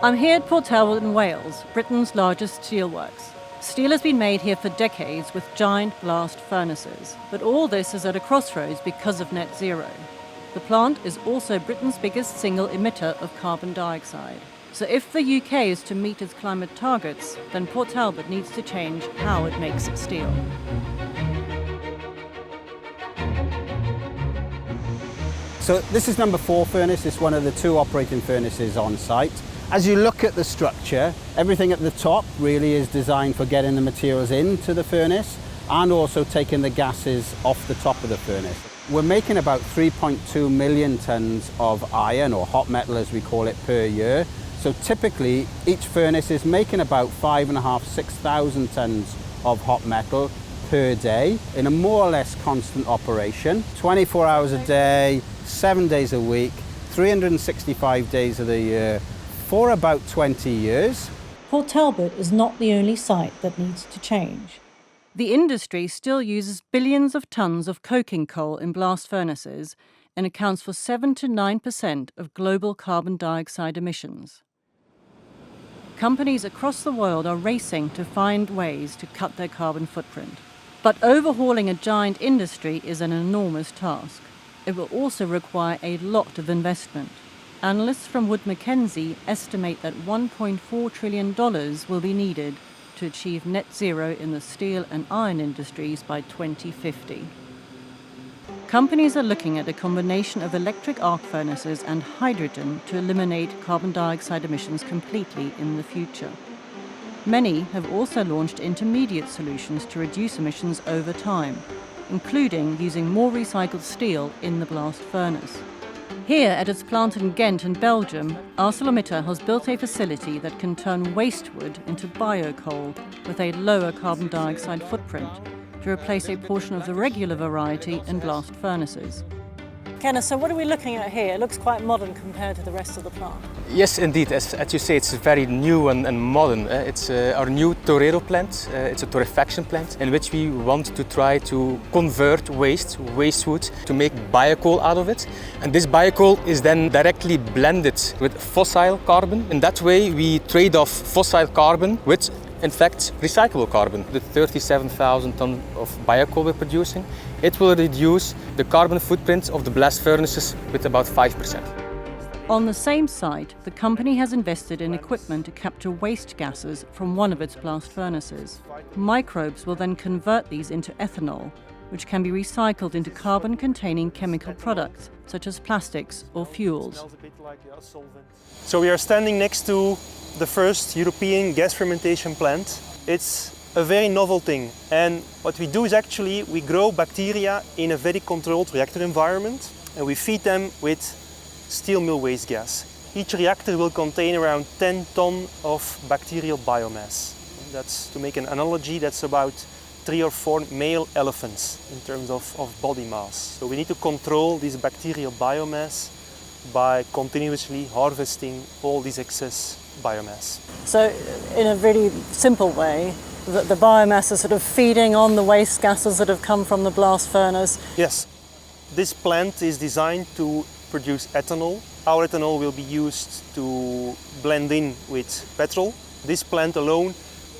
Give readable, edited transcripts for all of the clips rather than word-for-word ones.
I'm here at Port Talbot in Wales, Britain's largest steelworks. Steel has been made here for decades with giant blast furnaces, but all this is at a crossroads because of net zero. The plant is also Britain's biggest single emitter of carbon dioxide. So if the UK is to meet its climate targets, then Port Talbot needs to change how it makes its steel. So this is number 4 furnace. It's one of the 2 operating furnaces on site. As you look at the structure, everything at the top really is designed for getting the materials into the furnace and also taking the gases off the top of the furnace. We're making about 3.2 million tonnes of iron, or hot metal as we call it, per year. So typically each furnace is making about 5,500–6,000 tonnes of hot metal per day in a more or less constant operation, 24 hours a day, 7 days a week, 365 days of the year, for about 20 years. Port Talbot is not the only site that needs to change. The industry still uses billions of tonnes of coking coal in blast furnaces and accounts for 7 to 9% of global carbon dioxide emissions. Companies across the world are racing to find ways to cut their carbon footprint. But overhauling a giant industry is an enormous task. It will also require a lot of investment. Analysts from Wood Mackenzie estimate that $1.4 trillion will be needed to achieve net zero in the steel and iron industries by 2050. Companies are looking at a combination of electric arc furnaces and hydrogen to eliminate carbon dioxide emissions completely in the future. Many have also launched intermediate solutions to reduce emissions over time, including using more recycled steel in the blast furnace. Here at its plant in Ghent in Belgium, ArcelorMittal has built a facility that can turn waste wood into biocoal with a lower carbon dioxide footprint to replace a portion of the regular variety in blast furnaces. Kenneth, so what are we looking at here? It looks quite modern compared to the rest of the plant. Yes, indeed. As you say, it's very new and modern. It's our new Torero plant. It's a torrefaction plant in which we want to try to convert waste wood, to make biocoal out of it. And this biocoal is then directly blended with fossil carbon. In that way, we trade off fossil carbon with, in fact, recyclable carbon. The 37,000 tonnes of biocoal we're producing, it will reduce the carbon footprint of the blast furnaces with about 5%. On the same site, the company has invested in equipment to capture waste gases from one of its blast furnaces. Microbes will then convert these into ethanol, which can be recycled into carbon-containing chemical products, such as plastics or fuels. So we are standing next to the first European gas fermentation plant. It's a very novel thing, and what we do is actually we grow bacteria in a very controlled reactor environment, and we feed them with steel mill waste gas. Each reactor will contain around 10 tons of bacterial biomass. That's, to make an analogy, that's about 3 or 4 male elephants in terms of body mass. So we need to control this bacterial biomass by continuously harvesting all this excess biomass. So in a really simple way, the biomass is sort of feeding on the waste gases that have come from the blast furnace? Yes. This plant is designed to produce ethanol. Our ethanol will be used to blend in with petrol. This plant alone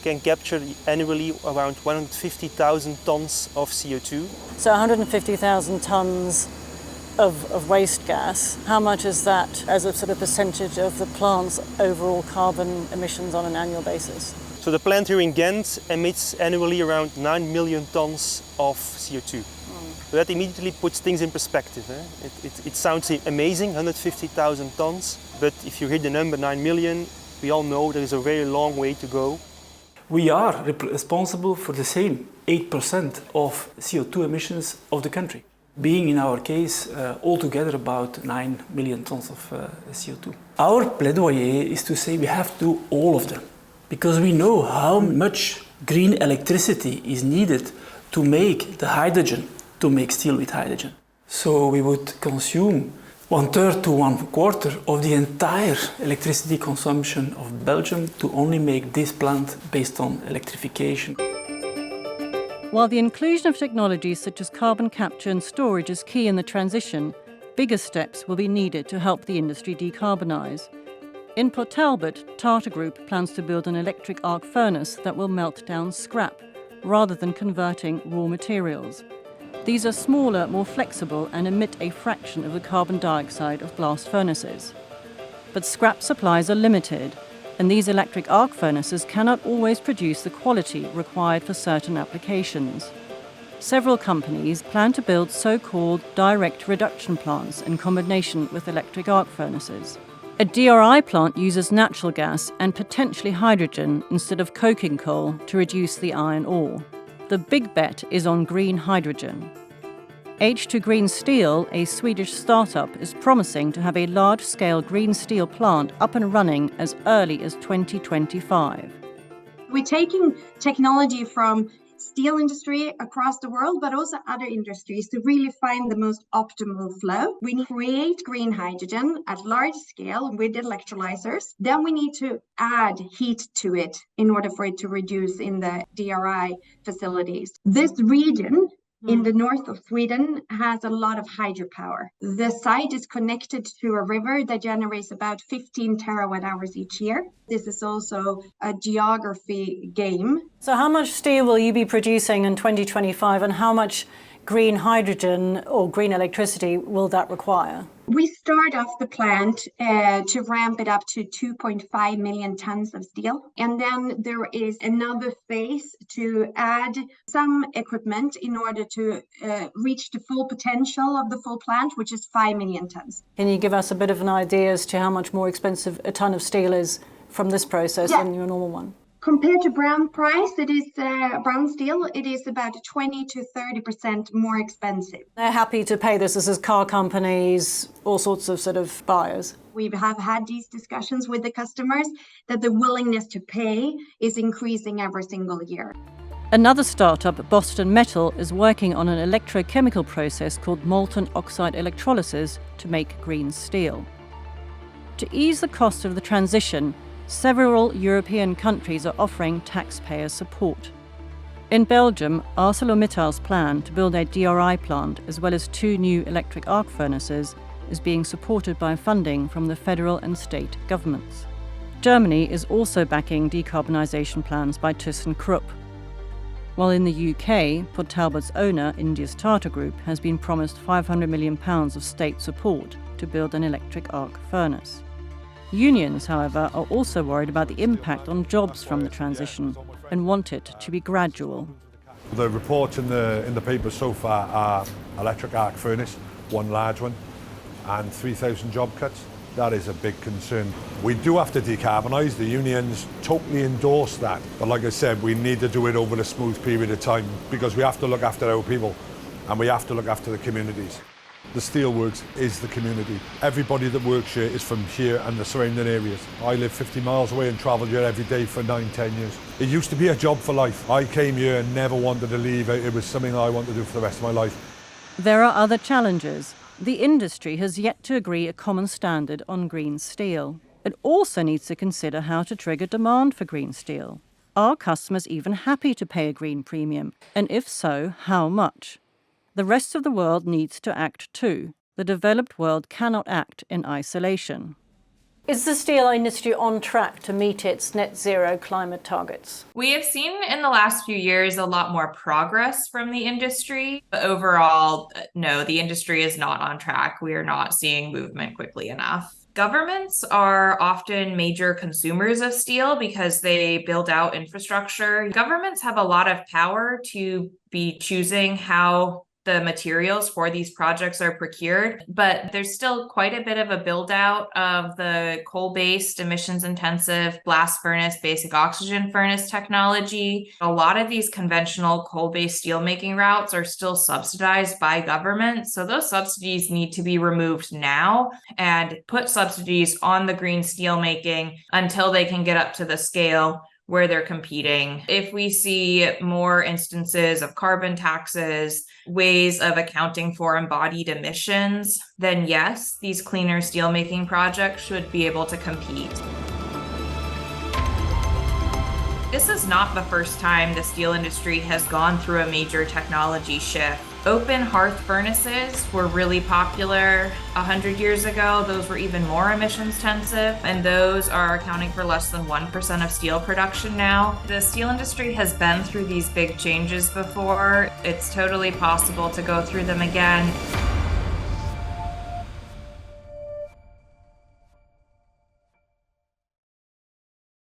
can capture annually around 150,000 tons of CO2. So 150,000 tons of waste gas. How much is that as a sort of percentage of the plant's overall carbon emissions on an annual basis? So the plant here in Ghent emits annually around 9 million tons of CO2. So that immediately puts things in perspective. It sounds amazing, 150,000 tons, but if you hear the number 9 million, we all know there is a very long way to go. We are responsible for the same 8% of CO2 emissions of the country, being in our case altogether about 9 million tons of CO2. Our plaidoyer is to say we have to do all of them, because we know how much green electricity is needed to make the hydrogen, to make steel with hydrogen. So we would consume 1/3 to 1/4 of the entire electricity consumption of Belgium to only make this plant based on electrification. While the inclusion of technologies such as carbon capture and storage is key in the transition, bigger steps will be needed to help the industry decarbonise. In Port Talbot, Tata Group plans to build an electric arc furnace that will melt down scrap, rather than converting raw materials. These are smaller, more flexible, and emit a fraction of the carbon dioxide of blast furnaces. But scrap supplies are limited, and these electric arc furnaces cannot always produce the quality required for certain applications. Several companies plan to build so-called direct reduction plants in combination with electric arc furnaces. A DRI plant uses natural gas and potentially hydrogen instead of coking coal to reduce the iron ore. The big bet is on green hydrogen. H2 Green Steel, a Swedish startup, is promising to have a large-scale green steel plant up and running as early as 2025. We're taking technology from steel industry across the world, but also other industries to really find the most optimal flow. We create green hydrogen at large scale with electrolyzers. Then we need to add heat to it in order for it to reduce in the DRI facilities. This region in the north of Sweden has a lot of hydropower. The site is connected to a river that generates about 15 terawatt hours each year. This is also a geography game. So how much steel will you be producing in 2025, and how much green hydrogen or green electricity will that require? We start off the plant to ramp it up to 2.5 million tons of steel. And then there is another phase to add some equipment in order to reach the full potential of the full plant, which is 5 million tons. Can you give us a bit of an idea as to how much more expensive a ton of steel is from this process than your normal one? Compared to brown steel, it is about 20 to 30% more expensive. They're happy to pay this. This is car companies, all sorts of sort of buyers. We have had these discussions with the customers that the willingness to pay is increasing every single year. Another startup, Boston Metal, is working on an electrochemical process called molten oxide electrolysis to make green steel. To ease the cost of the transition, several European countries are offering taxpayer support. In Belgium, ArcelorMittal's plan to build a DRI plant as well as 2 new electric arc furnaces is being supported by funding from the federal and state governments. Germany is also backing decarbonisation plans by ThyssenKrupp. While in the UK, Port Talbot's owner, India's Tata Group, has been promised £500 million of state support to build an electric arc furnace. Unions, however, are also worried about the impact on jobs from the transition and want it to be gradual. The reports in the paper so far are electric arc furnace, one large one, and 3,000 job cuts. That is a big concern. We do have to decarbonise. The unions totally endorse that. But like I said, we need to do it over a smooth period of time because we have to look after our people and we have to look after the communities. The steelworks is the community. Everybody that works here is from here and the surrounding areas. I live 50 miles away and travel here every day for 9-10 years. It used to be a job for life. I came here and never wanted to leave. It was something I wanted to do for the rest of my life. There are other challenges. The industry has yet to agree a common standard on green steel. It also needs to consider how to trigger demand for green steel. Are customers even happy to pay a green premium? And if so, how much? The rest of the world needs to act too. The developed world cannot act in isolation. Is the steel industry on track to meet its net zero climate targets? We have seen in the last few years a lot more progress from the industry. But overall, no, the industry is not on track. We are not seeing movement quickly enough. Governments are often major consumers of steel because they build out infrastructure. Governments have a lot of power to be choosing how the materials for these projects are procured, but there's still quite a bit of a build out of the coal-based, emissions-intensive blast furnace, basic oxygen furnace technology. A lot of these conventional coal-based steelmaking routes are still subsidized by government, so those subsidies need to be removed now and put subsidies on the green steelmaking until they can get up to the scale where they're competing. If we see more instances of carbon taxes, ways of accounting for embodied emissions, then yes, these cleaner steelmaking projects should be able to compete. This is not the first time the steel industry has gone through a major technology shift. Open hearth furnaces were really popular 100 years ago. Those were even more emissions intensive, and those are accounting for less than 1% of steel production now. The steel industry has been through these big changes before. It's totally possible to go through them again.